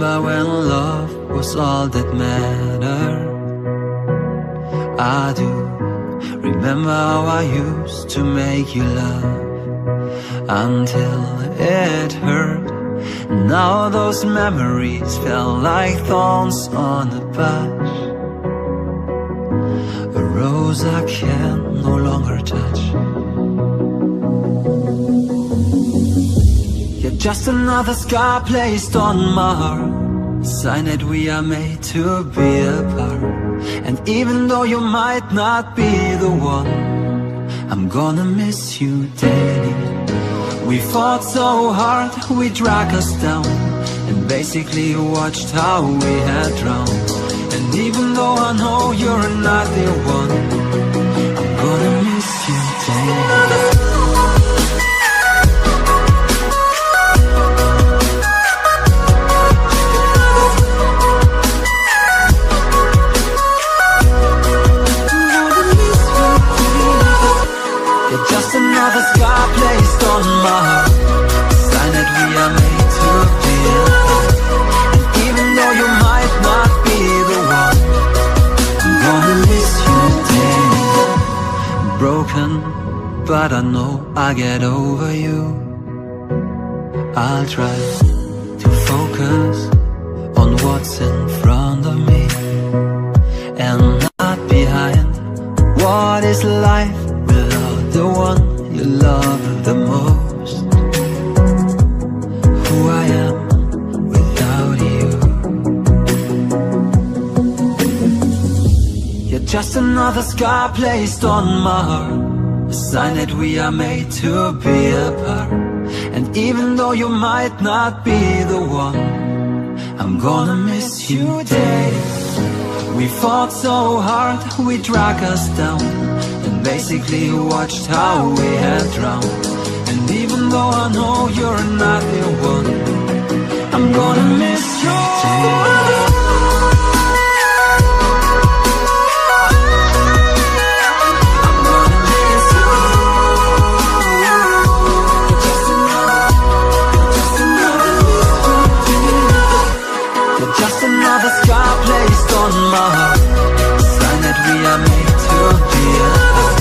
remember when love was all that mattered. I do remember how I used to make you laugh until it hurt. Now those memories felt like thorns on a patch, a rose I can no longer touch. You're just another scar placed on my heart, a sign that we are made to be apart. And even though you might not be the one, I'm gonna miss you daily. We fought so hard, we dragged us down, and basically watched how we had drowned. And even though I know you're not the one, I'm gonna miss you daily. Just another scar placed on my heart, a sign that we are made to be apart. And even though you might not be the one, I'm gonna miss you daily. Broken, but I know I'll get over you. I'll try to focus on what's in front of me and not behind. What is life without the one you love the most? Who I am without you. You're just another scar placed on my heart, a sign that we are made to be apart. And even though you might not be the one, I'm gonna miss you daily. We fought so hard, we dragged us down, and basically watched how we had drowned. And even though I know you're not the one, I'm gonna miss you daily. Just another scar placed on my heart, a sign that we are made to be apart.